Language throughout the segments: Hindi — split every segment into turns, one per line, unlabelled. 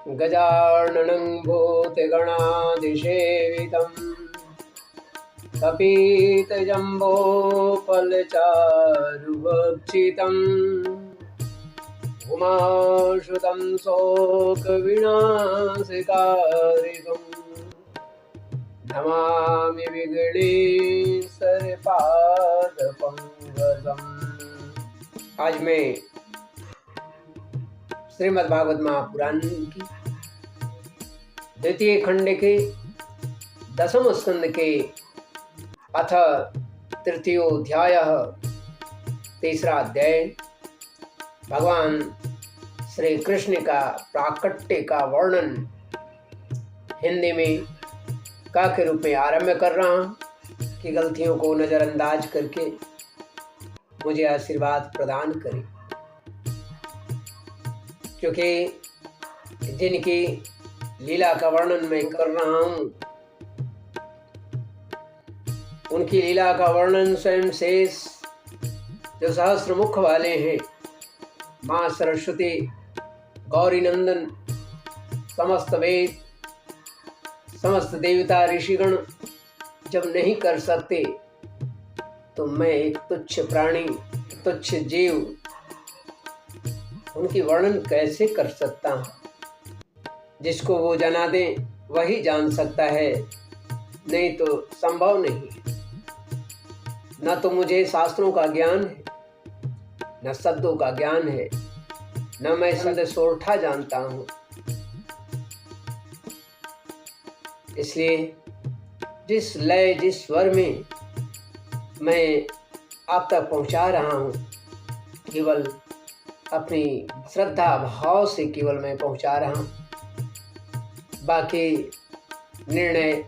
गजाननं भूतगणाधिसेवितं कपितजम्बोफलचारुभक्षितं उमासुतं शोकविनाशकारिणं नमामि विघ्नेश्वरपादपङ्कजम्। आज मैं श्रीमद् भागवत महापुराण की द्वितीय खंड के 10वें स्कंद के अथ तृतीयोध्याय 3रा अध्याय भगवान श्री कृष्ण का प्राकट्य का वर्णन हिंदी में का के रूप में आरंभ कर रहा हूँ कि गलतियों को नज़रअंदाज करके मुझे आशीर्वाद प्रदान करें, क्योंकि जिनकी लीला का वर्णन मैं कर रहा हूँ उनकी लीला का वर्णन स्वयं शेष जो सहस्त्र मुख वाले हैं, माँ सरस्वती, गौरी नंदन, समस्त वेद, समस्त देवता ऋषिगण जब नहीं कर सकते तो मैं एक तुच्छ प्राणी, तुच्छ जीव उनकी वर्णन कैसे कर सकता हूँ। जिसको वो जाना दे वही जान सकता है, नहीं तो संभव नहीं। न तो मुझे शास्त्रों का ज्ञान है, न शब्दों का ज्ञान है, न मैं शब्द सोरठा जानता हूँ। इसलिए जिस लय, जिस स्वर में मैं आप तक पहुँचा रहा हूँ, केवल अपनी श्रद्धा भाव से केवल मैं पहुँचा रहा हूँ। बाकी निर्णय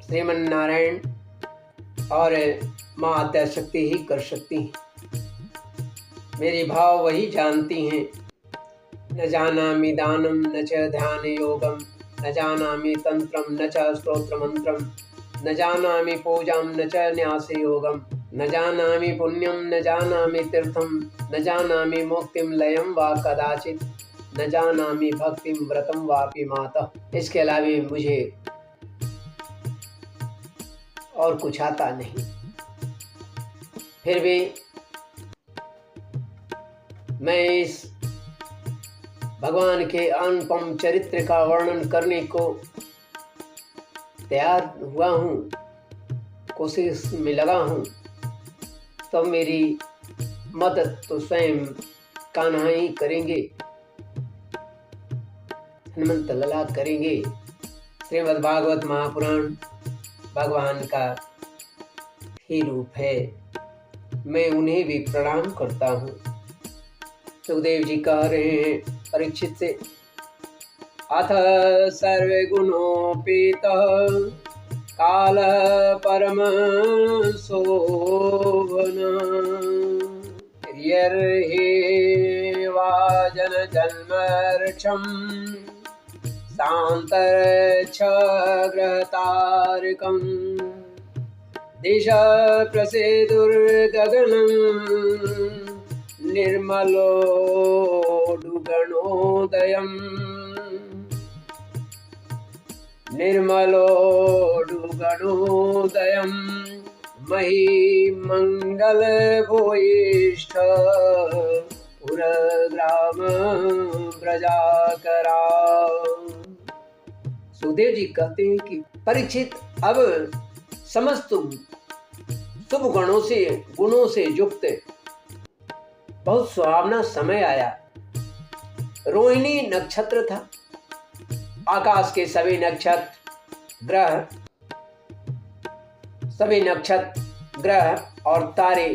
श्रीमन नारायण और माँ आद्याशक्ति ही कर सकती हैं। मेरी भाव वही जानती हैं। न जानामि दानम न च ध्यान योगम, न जानामि तंत्रम न च स्तोत्र मंत्रम, न जानामि पूजां न च न्यास योगम, न जानामि पुण्यम न जानामि तीर्थम, न जानामि मुक्तिम लयम वा कदाचित, न जानामि भक्तिम व्रतम वापि माता। इसके अलावा मुझे और कुछ आता नहीं। फिर भी मैं इस भगवान के अनुपम चरित्र का वर्णन करने को तैयार हुआ हूँ, कोशिश में लगा हूँ। तो मेरी मदद तो स्वयं कान्हा ही करेंगे, हनुमंत लला करेंगे। श्रीमद् भागवत महापुराण भगवान का ही रूप है, मैं उन्हें भी प्रणाम करता हूँ। सुखदेव जी कह रहे हैं परीक्षित से, अथ सर्वे गुणोपेत काल परम शोभन वाजन जन्मर्क्षम शान्तर्क्षग्रहतारकं दिश प्रसेदुर्गगनं निर्मलोडुगणोदयम् महीमङ्गलभूयिष्ठ पुरग्राम ब्रजाकरा। सुखदेव जी कहते हैं कि परीक्षित, अब समस्त शुभ गुणों से युक्त बहुत सुहावना समय आया। रोहिणी नक्षत्र था। आकाश के सभी नक्षत्र ग्रह और तारे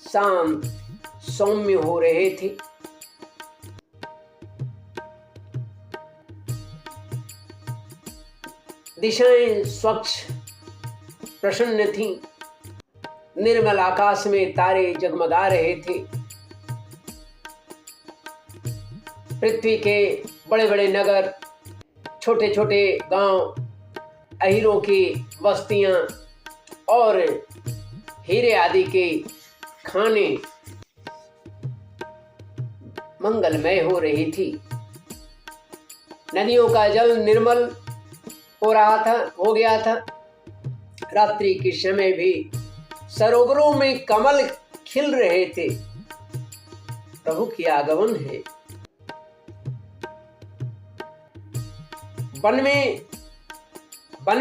शांत सौम्य हो रहे थे। दिशाएं स्वच्छ प्रसन्न थीं। निर्मल आकाश में तारे जगमगा रहे थे। पृथ्वी के बड़े बड़े नगर, छोटे छोटे गांव, अहीरों की बस्तियां और हीरे आदि के खाने मंगलमय हो रही थी। नदियों का जल निर्मल हो गया था। रात्रि के समय भी सरोवरों में कमल खिल रहे थे। प्रभु की आगमन है। वन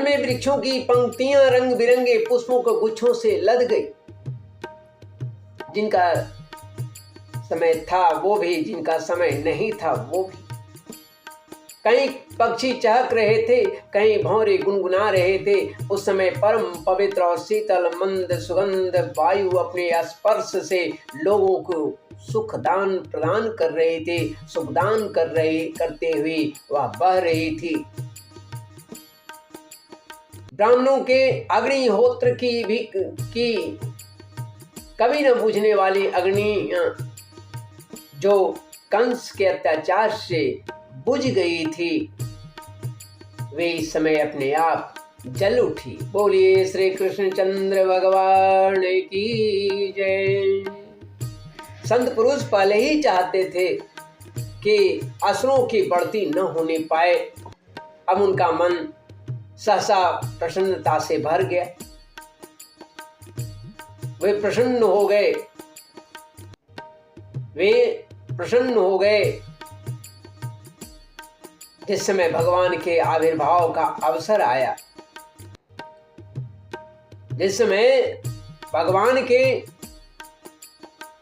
में वृक्षों की पंक्तियां रंग बिरंगे पुष्पों के गुच्छों से लद गई। जिनका समय था वो भी, जिनका समय नहीं था वो भी। कहीं पक्षी चहक रहे थे, कहीं भौरे गुनगुना रहे थे। उस समय परम पवित्र और शीतल मंद सुगंध वायु अपने स्पर्श से लोगों को सुखदान प्रदान कर रहे थे। सुखदान करते हुए वह बह रही थी। ब्राह्मणों के अग्निहोत्र की कभी न बुझने वाली अग्नि जो कंस के अत्याचार से बुझ गई थी, वे इस समय अपने आप जल उठी। बोलिए श्री कृष्ण चंद्र भगवान की जय। संत पुरुष पहले ही चाहते थे कि असुरों की बढ़ती न होने पाए। अब उनका मन सहसा प्रसन्नता से भर गया। वे प्रसन्न हो गए जिस समय भगवान के आविर्भाव का अवसर आया। जिस समय भगवान के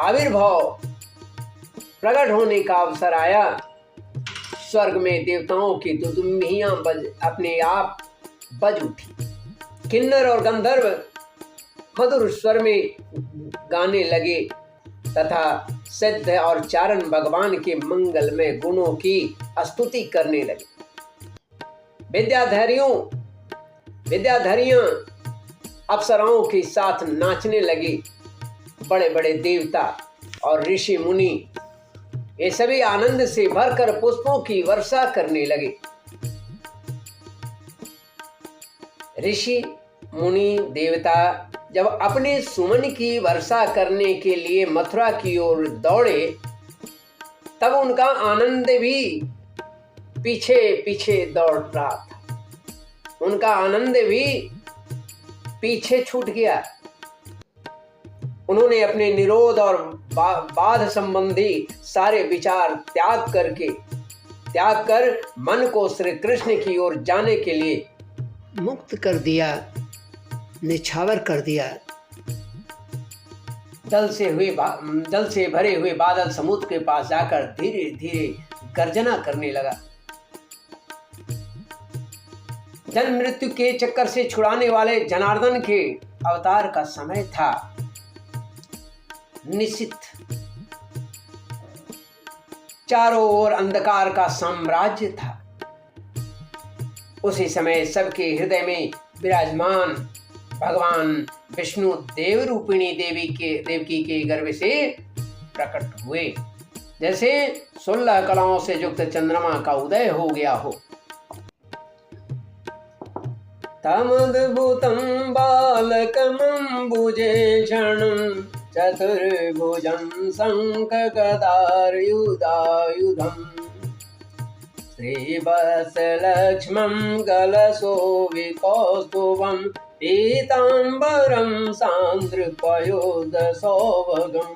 आविर्भाव प्रकट होने का अवसर आया, स्वर्ग में देवताओं की दुदुम्बियां अपने आप बज उठी। किन्नर और गंधर्व मधुर स्वर में गाने लगे तथा सिद्ध और चारण भगवान के मंगलमय गुणों की स्तुति करने लगे। विद्याधरियां अप्सराओं के साथ नाचने लगे। बड़े बड़े देवता और ऋषि मुनि ये सभी आनंद से भरकर पुष्पों की वर्षा करने लगे। ऋषि मुनि देवता जब अपने सुमन की वर्षा करने के लिए मथुरा की ओर दौड़े, तब उनका आनंद भी पीछे पीछे दौड़ रहा था। उनका आनंद भी पीछे छूट गया। उन्होंने अपने निरोध और बाध संबंधी सारे विचार त्याग कर मन को श्री कृष्ण की ओर जाने के लिए मुक्त कर दिया, निछावर कर दिया। जल से भरे हुए बादल समुद्र के पास जाकर धीरे धीरे गर्जना करने लगा। जन्म मृत्यु के चक्कर से छुड़ाने वाले जनार्दन के अवतार का समय था। निश्चित चारों ओर अंधकार का साम्राज्य था। उसी समय सबके हृदय में विराजमान भगवान विष्णु देव रूपिणी देवकी के गर्भ से प्रकट हुए, जैसे 16 कलाओं से युक्त चंद्रमा का उदय हो गया हो। तमद्भुतं बालकमम्बुजेक्षणं चतुर्भुजं शङ्खगदायुधायुधम् श्रीवत्सलक्ष्मं गलशोभिकौस्तुभं पीताम्बरं सान्द्रपयोधसौभगम्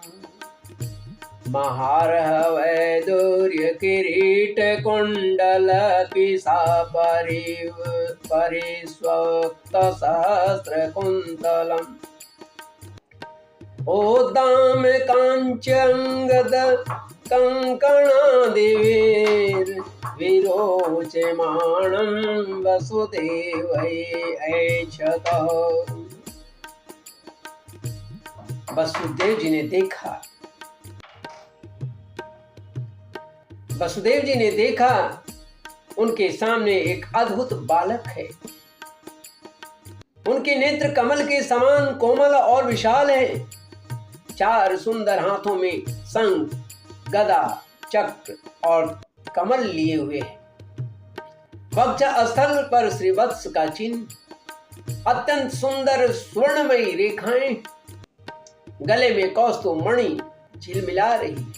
महार्हवैदूर्यकिरीटकुण्डलपिसा परिस्वक्तसहस्रकुन्तलम् ओद्दाम काञ्चङ्गद कङ्कणादिविरोचमाणं वसुदेवैक्षतः। वसुदेव जी ने देखा उनके सामने एक अद्भुत बालक है। उनके नेत्र कमल के समान कोमल और विशाल है। 4 सुंदर हाथों में शंख, गदा, चक्र और कमल लिए हुए हैं। वक्ष स्थल पर श्रीवत्स का चिन्ह, अत्यंत सुंदर स्वर्णमयी रेखाएं, गले में कौस्तुभ मणि झिलमिला रही है।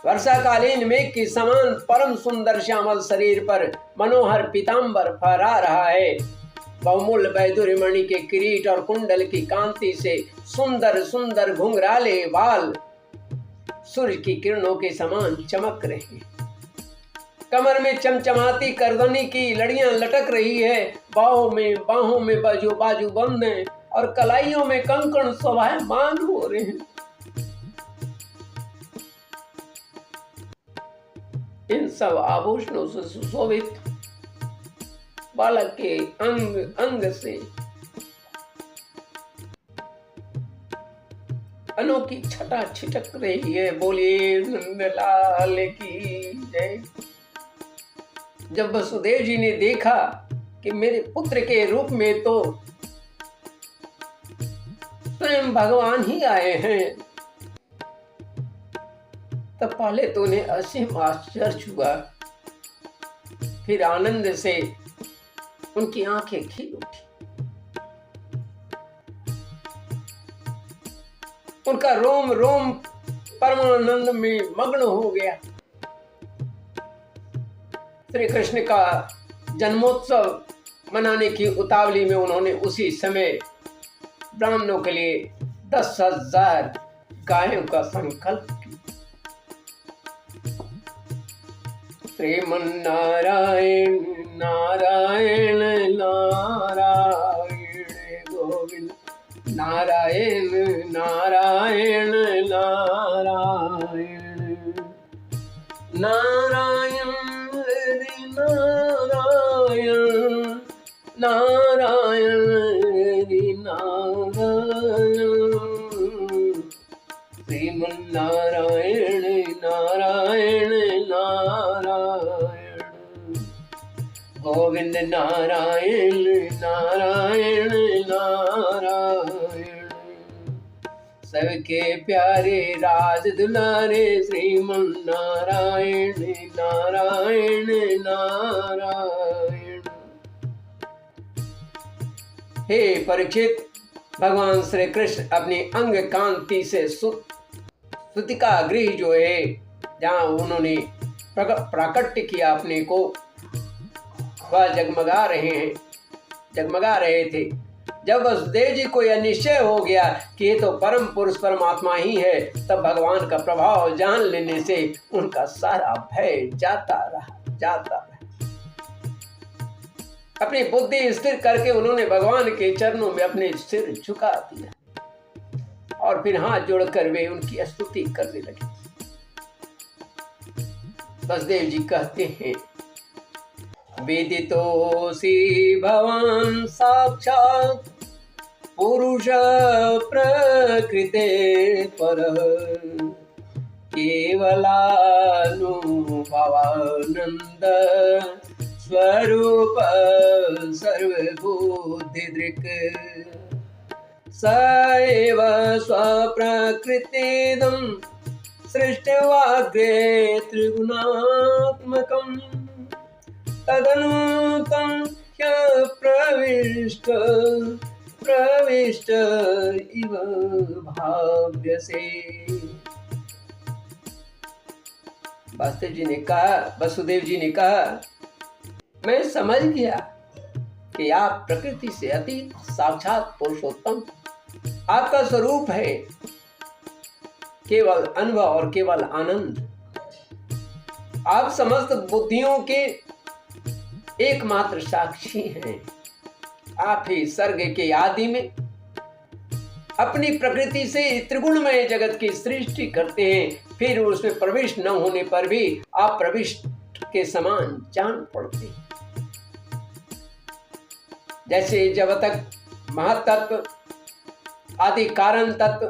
वर्षाकालीन मेघ के समान परम सुंदर श्यामल शरीर पर मनोहर पीतांबर फहरा रहा है। बहुमूल्य वैदुर्य मणि के किरीट और कुंडल की कांति से सुंदर सुंदर घुंघराले बाल सूर्य की किरणों के समान चमक रहे हैं। कमर में चमचमाती करदनी की लड़ियां लटक रही है। बाहों में बाजू बंद है और कलाइयों में कंकण शोभायमान हो रहे हैं। इन सब आभूषणों से सुशोभित बालक के अंग अंग से अनोखी छटा छिटक रही है। बोलिए नंदलाल की जय। जब वसुदेव जी ने देखा कि मेरे पुत्र के रूप में तो स्वयं भगवान ही आए हैं, तब पहले तो उन्हें असीम आश्चर्य हुआ, फिर आनंद से उनकी आंखें खिल उठी। उनका रोम रोम परमानंद में मग्न हो गया। श्री कृष्ण का जन्मोत्सव मनाने की उतावली में उन्होंने उसी समय ब्राह्मणों के लिए 10,000 गायों का संकल्प किया। श्रीमन्नारायण नारायण नारायण गोविंद नारायण नारायण नारायण नारायण नारायण नारायण नारायण श्रीमन्नारायण नारायण नारायण गोविंद नारायण नारायण नारायण सबके प्यारे राज दुलारे श्रीमन्नारायण नारायण नारायण। हे परीक्षित, भगवान श्री कृष्ण अपनी अंग कांति से सुतिका गृह जो है, जहाँ उन्होंने प्राकट्य किया अपने को, वह जगमगा रहे थे। जब वसुदेव जी को यह निश्चय हो गया कि ये तो परम पुरुष परमात्मा ही है, तब भगवान का प्रभाव जान लेने से उनका सारा भय जाता रहा। अपनी बुद्धि स्थिर करके उन्होंने भगवान के चरणों में अपने सिर झुका दिया और फिर हाथ जोड़कर वे उनकी स्तुति करने लगे। वसुदेव जी कहते हैं, वेदितोऽसि भवान् साक्षात् पुरुष प्रकृते परः केवलानुभवानंद स्वरूप सर्वबुद्धिदृक् स एव स्वप्रकृतिदं सृष्टवाग्रे त्रिगुणात्मकम् तदनुतं प्रविष्ट इव भाव्यसे। वसुदेव जी ने कहा, मैं समझ गया कि आप प्रकृति से अतीत साक्षात पुरुषोत्तम, आपका स्वरूप है केवल अनुभव और केवल आनंद। आप समस्त बुद्धियों के एकमात्र साक्षी हैं। आप ही सर्ग के आदि में अपनी प्रकृति से त्रिगुणमय जगत की सृष्टि करते हैं, फिर उसमें प्रविष्ट न होने पर भी आप प्रविष्ट के समान जान पड़ते हैं। जैसे जब तक महातत्व आदि कारण तत्व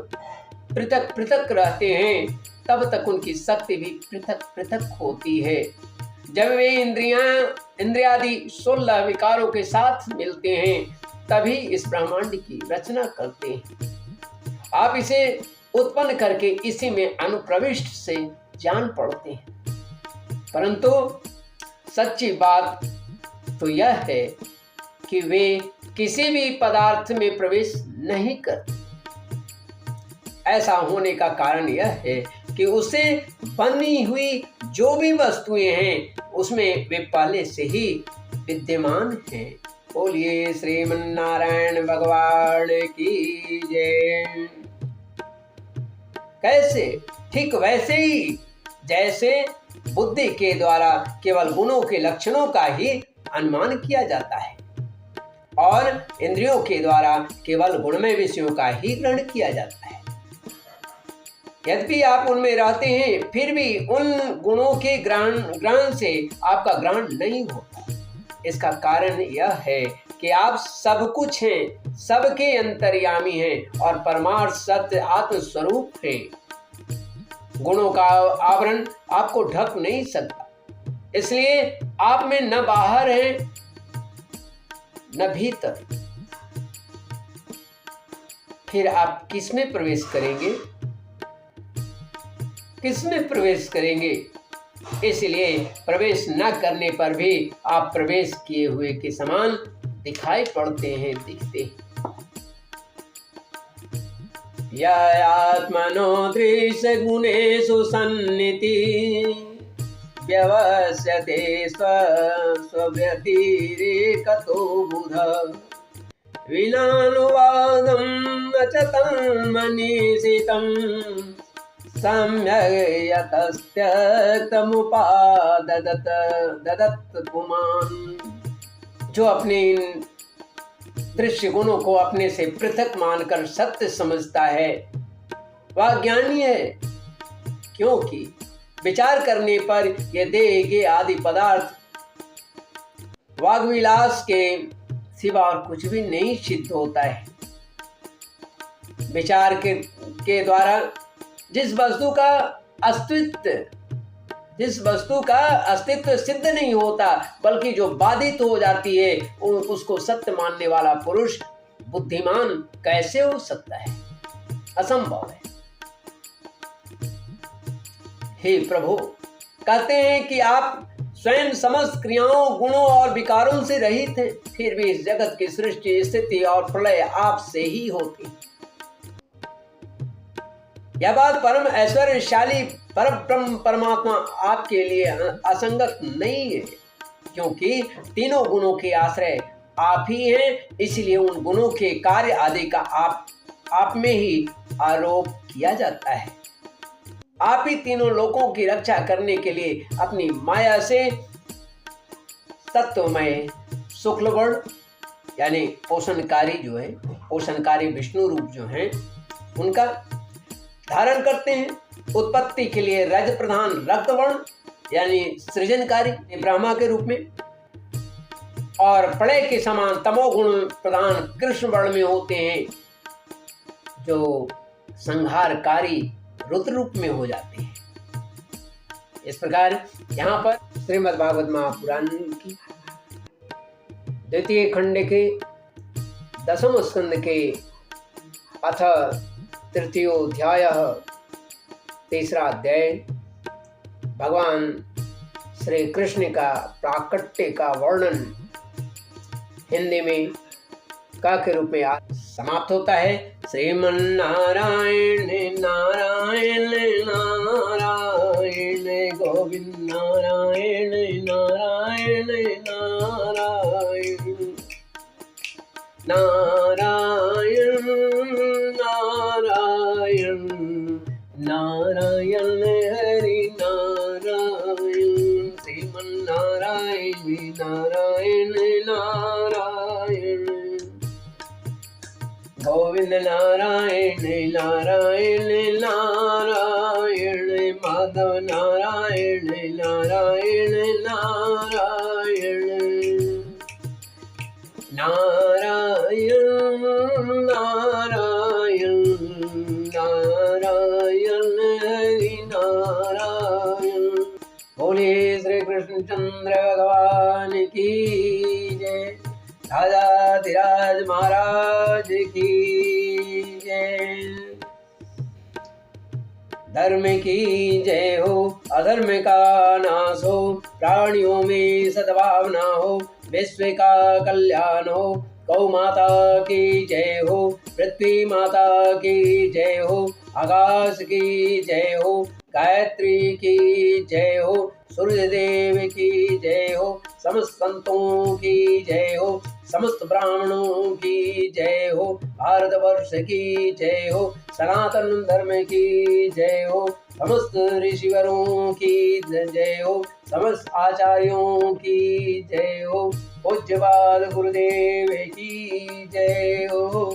पृथक पृथक रहते हैं, तब तक उनकी शक्ति भी पृथक पृथक होती है। जब वे इंद्रियादि 16 विकारों के साथ मिलते हैं, तभी इस ब्रह्मांड की रचना करते हैं। आप इसे उत्पन्न करके इसी में अनुप्रविष्ट से जान पड़ते हैं। परंतु सच्ची बात तो यह है कि वे किसी भी पदार्थ में प्रवेश नहीं करते। ऐसा होने का कारण यह है कि उसे बनी हुई जो भी वस्तुएं हैं उसमें वे पहले से ही विद्यमान हैं। बोलिए श्रीमन्नारायण भगवान की जय। कैसे? ठीक वैसे ही जैसे बुद्धि के द्वारा केवल गुणों के लक्षणों का ही अनुमान किया जाता है और इंद्रियों के द्वारा केवल गुणमय विषयों का ही ग्रहण किया जाता है। यद्यपि आप उनमें रहते हैं फिर भी उन गुणों के ग्रहण से आपका ग्रहण नहीं होता। इसका कारण यह है कि आप सब कुछ हैं, सबके अंतर्यामी हैं और परमार्थ सत्य आत्मस्वरूप हैं। गुणों का आवरण आपको ढक नहीं सकता, इसलिए आप में न बाहर है न भीतर। फिर आप किसमें प्रवेश करेंगे? किसमें प्रवेश करेंगे? इसलिए प्रवेश न करने पर भी आप प्रवेश किए हुए के समान दिखाई पड़ते हैं, दिखते हैं। आत्मनो दृश्य गुणेषु सन्निधि व्यवस्यते स्वव्यतिरेकतो बुध विनानुवादं न च तन्मनीषितं सम्यक् यतस्त्यक्तमुपाददत् पुमान्। जो अपने इन दृश्य गुणों को अपने से पृथक मानकर सत्य समझता है वह ज्ञानी है, क्योंकि विचार करने पर ये देह के आदि पदार्थ वाग्विलास के सिवा और कुछ भी नहीं सिद्ध होता है। विचार के द्वारा जिस वस्तु का अस्तित्व सिद्ध नहीं होता बल्कि जो बाधित हो जाती है उसको सत्य मानने वाला पुरुष बुद्धिमान कैसे हो सकता है? असंभव है। हे प्रभु, कहते हैं कि आप स्वयं समस्त क्रियाओं, गुणों और विकारों से रहित हैं, फिर भी इस जगत की सृष्टि, स्थिति और प्रलय आपसे ही होती। यह बात परम ऐश्वर्यशाली परब्रह्म परमात्मा आपके लिए असंगत नहीं है, क्योंकि तीनों गुणों के आश्रय आप ही हैं। इसलिए उन गुणों के कार्य आदि का आप में ही आरोप किया जाता है। आप ही तीनों लोकों की रक्षा करने के लिए अपनी माया से तत्वमय शुक्ल वर्ण यानी पोषणकारी विष्णु रूप जो हैं उनका धारण करते हैं। उत्पत्ति के लिए रज प्रधान रक्त वर्ण यानी सृजनकारी ब्रह्मा के रूप में, और प्रलय के समान तमोगुण प्रधान कृष्ण वर्ण में होते हैं जो संहारकारी रुद्र रूप में हो जाते हैं। इस प्रकार यहाँ पर श्रीमद् भागवत महापुराण की द्वितीय खंड के 10वें स्कंद के अथ तृतीयोध्याय 3रा अध्याय भगवान श्री कृष्ण का प्राकट्य का वर्णन हिंदी में का के रूप में समाप्त होता है। श्रीमन्नारायण नारायण नारायण गोविंद नारायण नारायण नारायण नारायण नारायण नारायण हरि नारायण श्रीमन्नारायण नारायण नारायण गोविंद नारायण नारायण नारायण माधव नारायण नारायण नारायण नारायण नारायण नारायण हरि नारायण। बोले श्री कृष्णचंद्र भगवान की जय। राजाधिराज महाराज की जय। धर्म की जय हो, अधर्म का नाश हो, प्राणियों में सद्भावना हो, विश्व का कल्याण हो। गौ माता की जय हो, पृथ्वी माता की जय हो, आकाश की जय हो, गायत्री की जय हो, सूर्य देव की जय हो, समस्त संतों की जय हो, समस्त ब्राह्मणों की जय हो, भारतवर्ष की जय हो, सनातन धर्म की जय हो, समस्त ऋषिवरों की जय हो, समस्त आचार्यों की जय हो, पूज्यपाद गुरुदेव की जय हो।